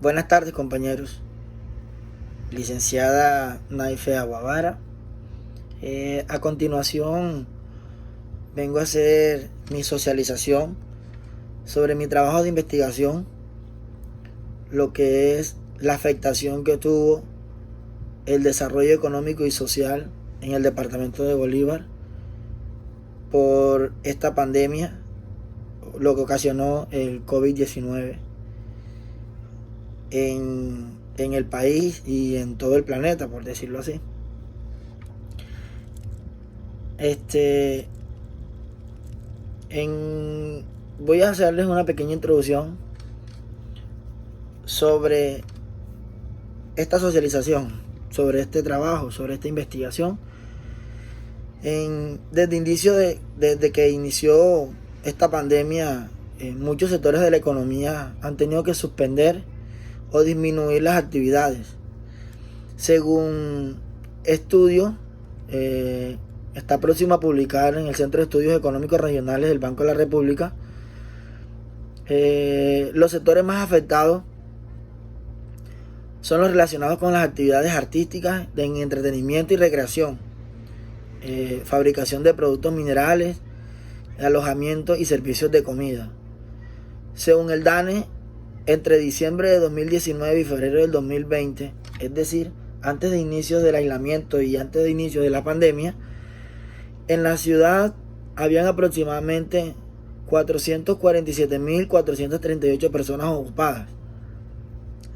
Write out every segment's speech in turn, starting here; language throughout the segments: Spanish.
Buenas tardes, compañeros. Licenciada Naife Aguavara. A continuación vengo a hacer mi socialización sobre mi trabajo de investigación, lo que es la afectación que tuvo el desarrollo económico y social en el departamento de Bolívar por esta pandemia, lo que ocasionó el COVID-19 en el país y en todo el planeta, por decirlo así. Voy a hacerles una pequeña introducción sobre esta socialización, sobre este trabajo, sobre esta investigación. Desde que inició esta pandemia, muchos sectores de la economía han tenido que suspender o disminuir las actividades. Según estudio, está próximo a publicar en el Centro de Estudios Económicos Regionales del Banco de la República, los sectores más afectados son los relacionados con las actividades artísticas, en entretenimiento y recreación, fabricación de productos minerales, alojamiento y servicios de comida. Según el DANE, entre diciembre de 2019 y febrero del 2020, es decir, antes de inicio del aislamiento y antes de inicio de la pandemia, en la ciudad habían aproximadamente 447.438 personas ocupadas,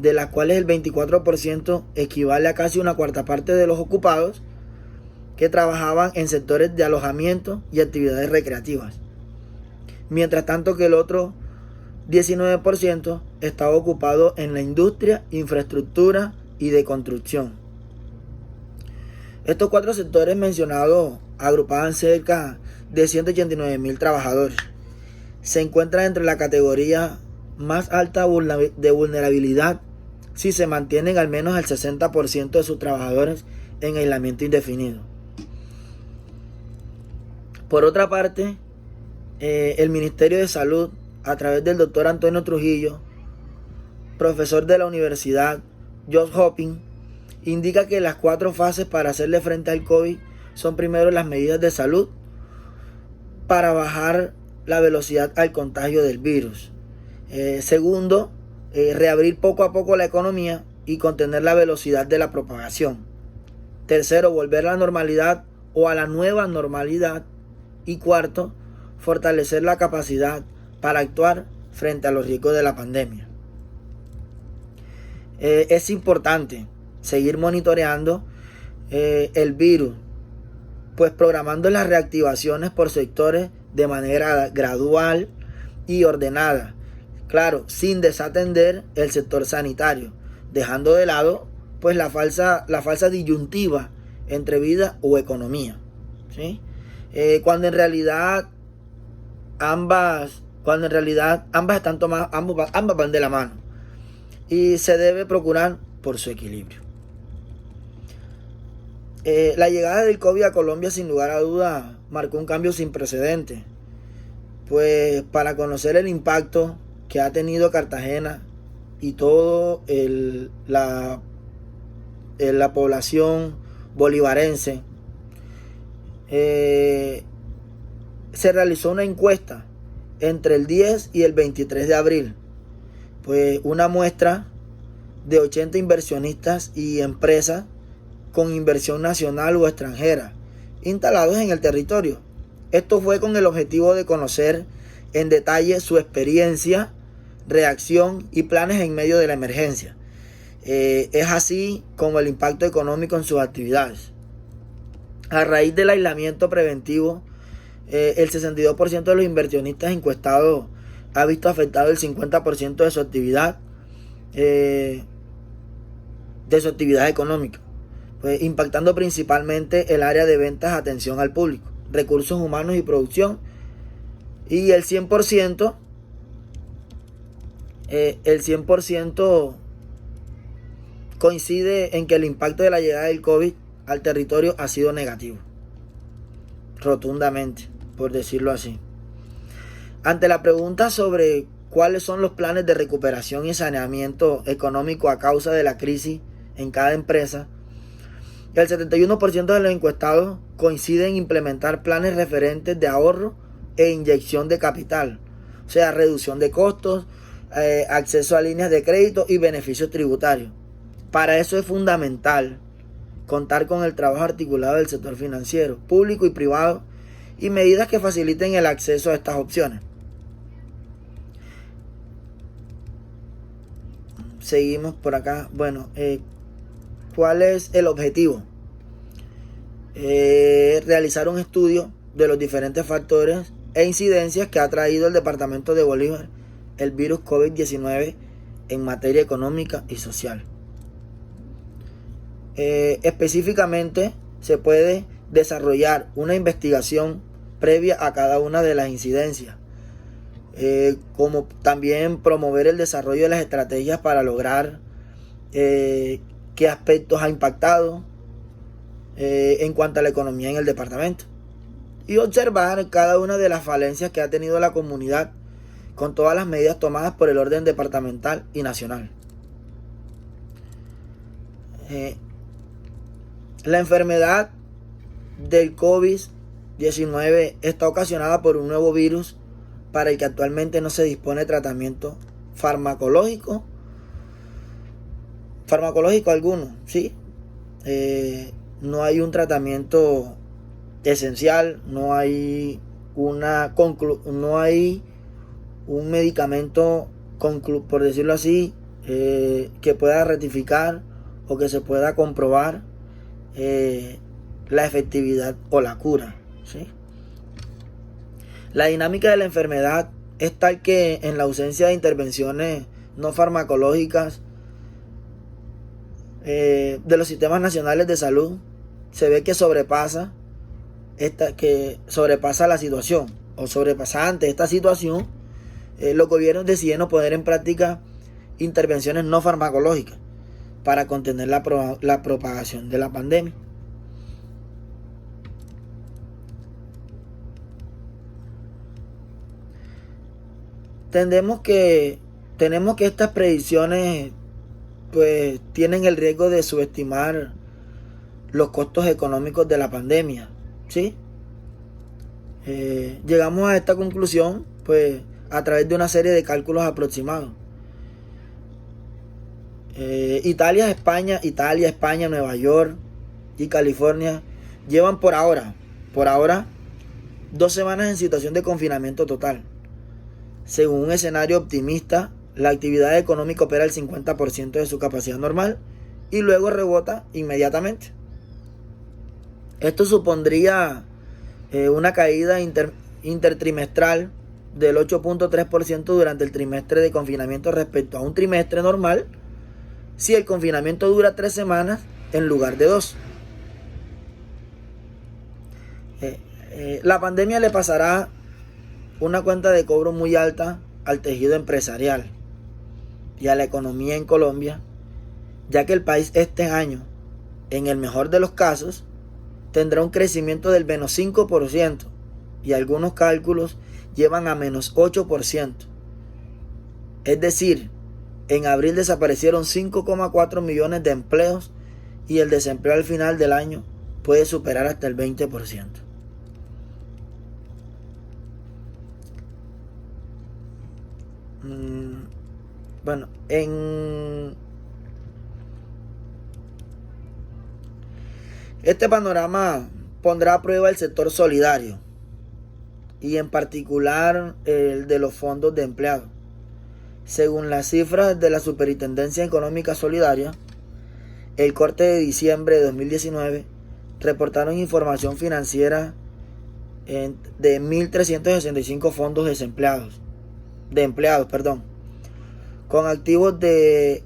de las cuales el 24% equivale a casi una cuarta parte de los ocupados que trabajaban en sectores de alojamiento y actividades recreativas, mientras tanto que el otro 19% estaba ocupado en la industria, infraestructura y de construcción. Estos cuatro sectores mencionados agrupaban cerca de 189.000 trabajadores. Se encuentran entre la categoría más alta de vulnerabilidad si se mantienen al menos el 60% de sus trabajadores en aislamiento indefinido. Por otra parte, el Ministerio de Salud, a través del doctor Antonio Trujillo, profesor de la Universidad Johns Hopkins, indica que las 4 fases para hacerle frente al COVID son: primero, las medidas de salud para bajar la velocidad al contagio del virus; segundo, reabrir poco a poco la economía y contener la velocidad de la propagación; tercero, volver a la normalidad o a la nueva normalidad; y cuarto, fortalecer la capacidad para actuar frente a los riesgos de la pandemia. Es importante seguir monitoreando el virus, pues programando las reactivaciones por sectores de manera gradual y ordenada, claro, sin desatender el sector sanitario, dejando de lado pues la falsa disyuntiva entre vida o economía, ¿sí? Cuando en realidad ambas están tomadas, ambas van de la mano, y se debe procurar por su equilibrio. La llegada del COVID a Colombia, sin lugar a duda, marcó un cambio sin precedentes, pues para conocer el impacto que ha tenido Cartagena y todo la población bolivarense, se realizó una encuesta entre el 10 y el 23 de abril. Pues una muestra de 80 inversionistas y empresas con inversión nacional o extranjera instalados en el territorio. Esto fue con el objetivo de conocer en detalle su experiencia, reacción y planes en medio de la emergencia. Es así como el impacto económico en sus actividades. A raíz del aislamiento preventivo, el 62% de los inversionistas encuestados ha visto afectado el 50% de su actividad, económica, pues impactando principalmente el área de ventas, atención al público, recursos humanos y producción. Y el 100% coincide en que el impacto de la llegada del COVID al territorio ha sido negativo, rotundamente, por decirlo así. Ante la pregunta sobre cuáles son los planes de recuperación y saneamiento económico a causa de la crisis en cada empresa. El 71% de los encuestados coincide en implementar planes referentes de ahorro e inyección de capital, o sea, reducción de costos, acceso a líneas de crédito y beneficios tributarios. Para eso es fundamental contar con el trabajo articulado del sector financiero, público y privado, y medidas que faciliten el acceso a estas opciones. Seguimos por acá. Bueno, ¿cuál es el objetivo? Realizar un estudio de los diferentes factores e incidencias que ha traído el departamento de Bolívar el virus COVID-19 en materia económica y social. Específicamente, se puede desarrollar una investigación previa a cada una de las incidencias, como también promover el desarrollo de las estrategias para lograr qué aspectos ha impactado en cuanto a la economía en el departamento, y observar cada una de las falencias que ha tenido la comunidad con todas las medidas tomadas por el orden departamental y nacional. La enfermedad del COVID-19 está ocasionada por un nuevo virus para el que actualmente no se dispone de tratamiento farmacológico alguno, ¿sí? No hay un tratamiento esencial, no hay un medicamento, por decirlo así, que pueda rectificar o que se pueda comprobar la efectividad o la cura, ¿sí? La dinámica de la enfermedad es tal que en la ausencia de intervenciones no farmacológicas de los sistemas nacionales de salud, se ve que sobrepasa la situación, o sobrepasa ante esta situación, los gobiernos deciden no poner en práctica intervenciones no farmacológicas para contener la propagación de la pandemia. Tenemos que estas predicciones pues tienen el riesgo de subestimar los costos económicos de la pandemia, ¿sí? Llegamos a esta conclusión pues a través de una serie de cálculos aproximados. Italia, España, Nueva York y California llevan por ahora 2 semanas en situación de confinamiento total. Según un escenario optimista, la actividad económica opera al 50% de su capacidad normal y luego rebota inmediatamente. Esto supondría una caída intertrimestral del 8.3% durante el trimestre de confinamiento respecto a un trimestre normal, si el confinamiento dura 3 semanas en lugar de 2. La pandemia le pasará una cuenta de cobro muy alta al tejido empresarial y a la economía en Colombia, ya que el país este año, en el mejor de los casos, tendrá un crecimiento del menos 5% y algunos cálculos llevan a menos 8%. Es decir, en abril desaparecieron 5,4 millones de empleos y el desempleo al final del año puede superar hasta el 20%. Bueno, este panorama pondrá a prueba el sector solidario y en particular el de los fondos de empleados. Según las cifras de la Superintendencia Económica Solidaria, el corte de diciembre de 2019 reportaron información financiera de 1.365 fondos de empleados, con activos de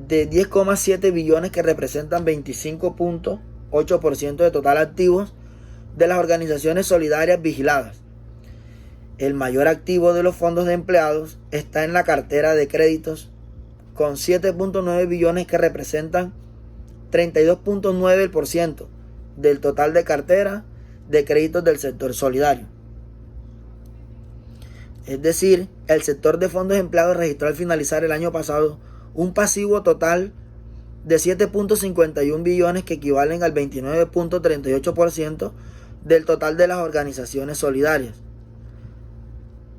10,7 billones que representan 25.8% de total activos de las organizaciones solidarias vigiladas. El mayor activo de los fondos de empleados está en la cartera de créditos con 7.9 billones que representan 32.9% del total de cartera de créditos del sector solidario. Es decir, el sector de fondos empleados registró al finalizar el año pasado un pasivo total de 7.51 billones que equivalen al 29.38% del total de las organizaciones solidarias.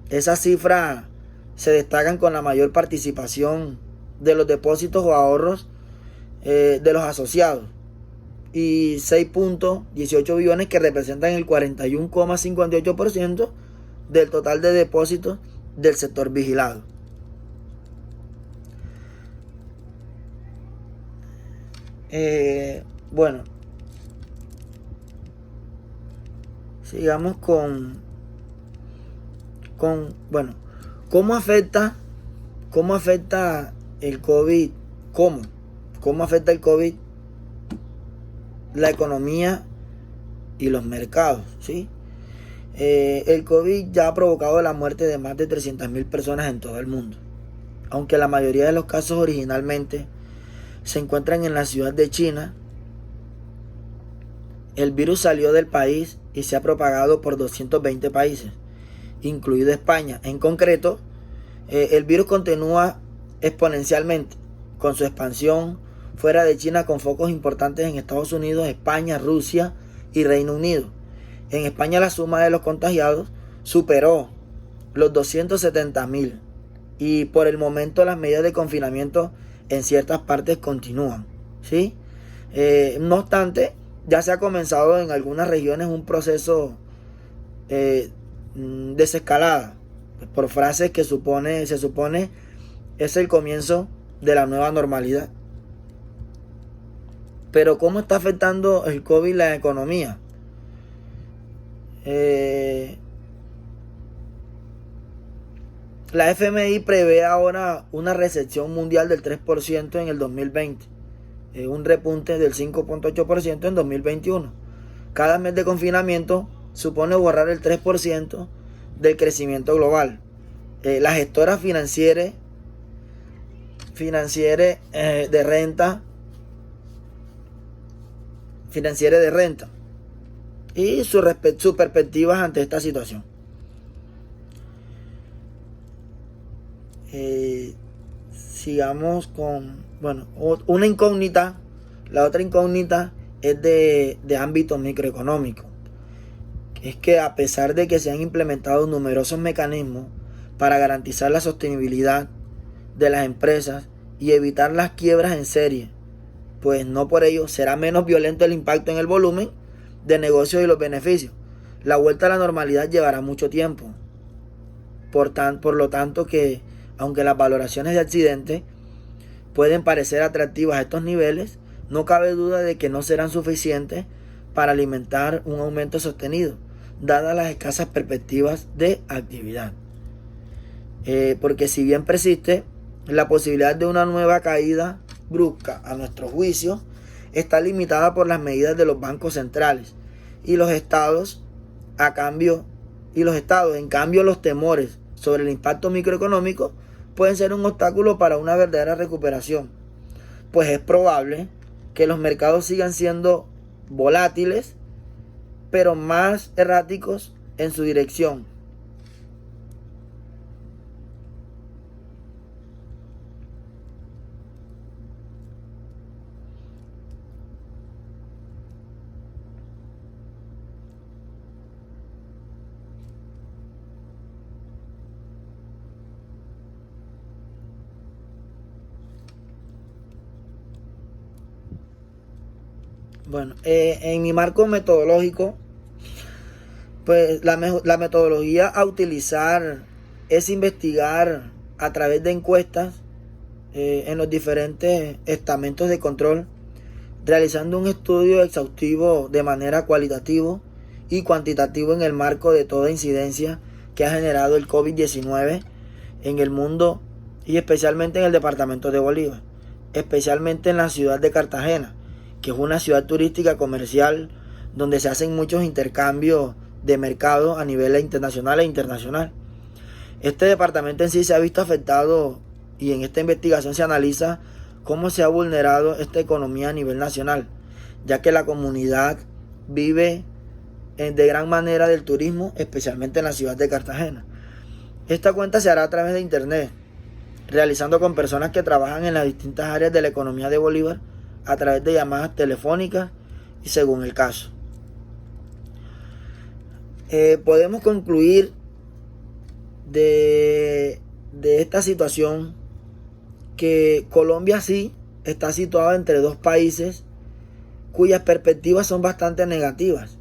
Esas cifras se destacan con la mayor participación de los depósitos o ahorros de los asociados y 6.18 billones que representan el 41,58% del total de depósitos del sector vigilado. Bueno, sigamos bueno, ¿cómo afecta el COVID? ¿Cómo afecta el COVID la economía y los mercados? ¿Sí? El COVID ya ha provocado la muerte de más de 300.000 personas en todo el mundo, aunque la mayoría de los casos originalmente se encuentran en la ciudad de China. El virus salió del país y se ha propagado por 220 países, incluido España. En concreto, el virus continúa exponencialmente con su expansión fuera de China, con focos importantes en Estados Unidos, España, Rusia y Reino Unido. En España la suma de los contagiados superó los 270.000 y por el momento las medidas de confinamiento en ciertas partes continúan, ¿sí? No obstante, ya se ha comenzado en algunas regiones un proceso desescalada por frases que se supone es el comienzo de la nueva normalidad. Pero ¿cómo está afectando el COVID la economía? La FMI prevé ahora una recesión mundial del 3% en el 2020, un repunte del 5.8% en 2021. Cada mes de confinamiento supone borrar el 3% del crecimiento global. La gestora financiera de renta y sus perspectivas ante esta situación. Sigamos con, bueno, una incógnita. La otra incógnita es de ámbito microeconómico. Es que a pesar de que se han implementado numerosos mecanismos para garantizar la sostenibilidad de las empresas y evitar las quiebras en serie, pues no por ello será menos violento el impacto en el volumen de negocios y los beneficios. La vuelta a la normalidad llevará mucho tiempo. Por lo tanto que, aunque las valoraciones de accidentes pueden parecer atractivas a estos niveles, no cabe duda de que no serán suficientes para alimentar un aumento sostenido, dadas las escasas perspectivas de actividad. Porque si bien persiste la posibilidad de una nueva caída brusca, a nuestro juicio, está limitada por las medidas de los bancos centrales y los estados, en cambio, los temores sobre el impacto microeconómico pueden ser un obstáculo para una verdadera recuperación, pues es probable que los mercados sigan siendo volátiles, pero más erráticos en su dirección. Bueno, en mi marco metodológico, pues la metodología a utilizar es investigar a través de encuestas en los diferentes estamentos de control, realizando un estudio exhaustivo de manera cualitativa y cuantitativa en el marco de toda incidencia que ha generado el COVID-19 en el mundo y especialmente en el departamento de Bolívar, especialmente en la ciudad de Cartagena, que es una ciudad turística comercial donde se hacen muchos intercambios de mercado a nivel internacional e internacional. Este departamento en sí se ha visto afectado y en esta investigación se analiza cómo se ha vulnerado esta economía a nivel nacional, ya que la comunidad vive de gran manera del turismo, especialmente en la ciudad de Cartagena. Esta cuenta se hará a través de internet, realizando con personas que trabajan en las distintas áreas de la economía de Bolívar a través de llamadas telefónicas y según el caso. Podemos concluir de esta situación que Colombia sí está situada entre dos países cuyas perspectivas son bastante negativas.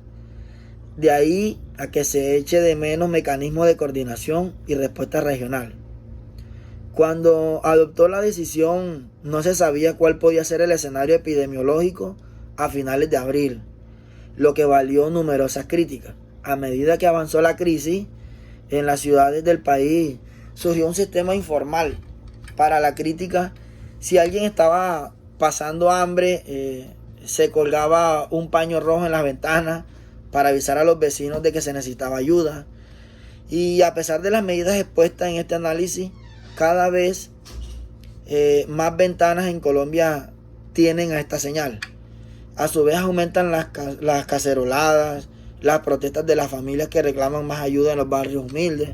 De ahí a que se eche de menos mecanismos de coordinación y respuesta regional. Cuando adoptó la decisión, no se sabía cuál podía ser el escenario epidemiológico a finales de abril, lo que valió numerosas críticas. A medida que avanzó la crisis, en las ciudades del país surgió un sistema informal para la crítica. Si alguien estaba pasando hambre, se colgaba un paño rojo en las ventanas para avisar a los vecinos de que se necesitaba ayuda. Y a pesar de las medidas expuestas en este análisis, cada vez más ventanas en Colombia tienen a esta señal. A su vez aumentan las caceroladas, las protestas de las familias que reclaman más ayuda en los barrios humildes.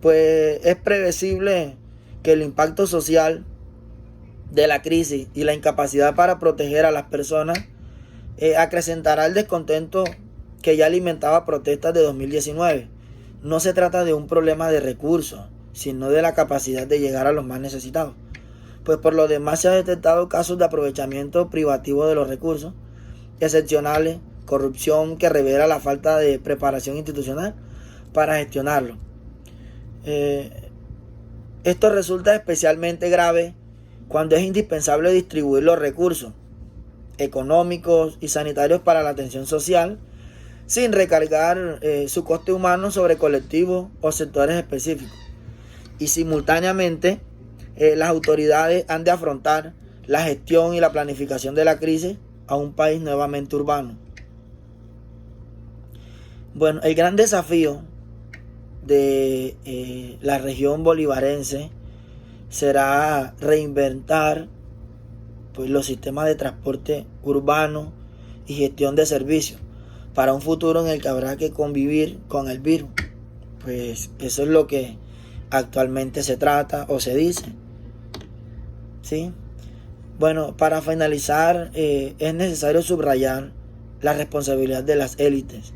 Pues es previsible que el impacto social de la crisis y la incapacidad para proteger a las personas acrecentará el descontento que ya alimentaba protestas de 2019. No se trata de un problema de recursos, sino de la capacidad de llegar a los más necesitados. Pues por lo demás se han detectado casos de aprovechamiento privativo de los recursos excepcionales, corrupción que revela la falta de preparación institucional para gestionarlo. Esto resulta especialmente grave cuando es indispensable distribuir los recursos económicos y sanitarios para la atención social sin recargar su coste humano sobre colectivos o sectores específicos. Y simultáneamente las autoridades han de afrontar la gestión y la planificación de la crisis a un país nuevamente urbano. Bueno, el gran desafío de la región bolivarense será reinventar pues, los sistemas de transporte urbano y gestión de servicios para un futuro en el que habrá que convivir con el virus. Pues eso es lo que actualmente se trata o se dice. ¿Sí? Bueno, para finalizar, es necesario subrayar la responsabilidad de las élites.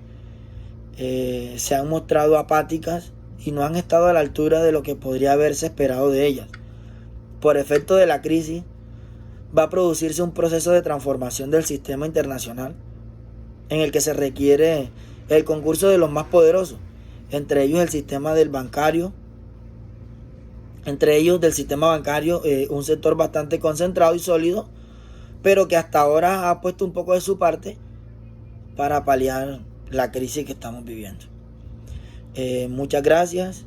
Se han mostrado apáticas y no han estado a la altura de lo que podría haberse esperado de ellas. Por efecto de la crisis, va a producirse un proceso de transformación del sistema internacional en el que se requiere el concurso de los más poderosos, entre ellos del sistema bancario, un sector bastante concentrado y sólido, pero que hasta ahora ha puesto un poco de su parte para paliar la crisis que estamos viviendo. Muchas gracias,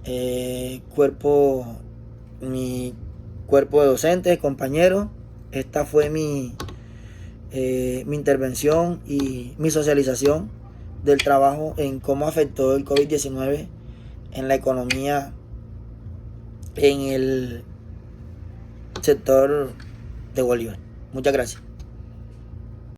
mi cuerpo de docentes, compañeros. Esta fue mi intervención y mi socialización del trabajo en cómo afectó el COVID-19 en la economía en el sector de Bolívar. Muchas gracias.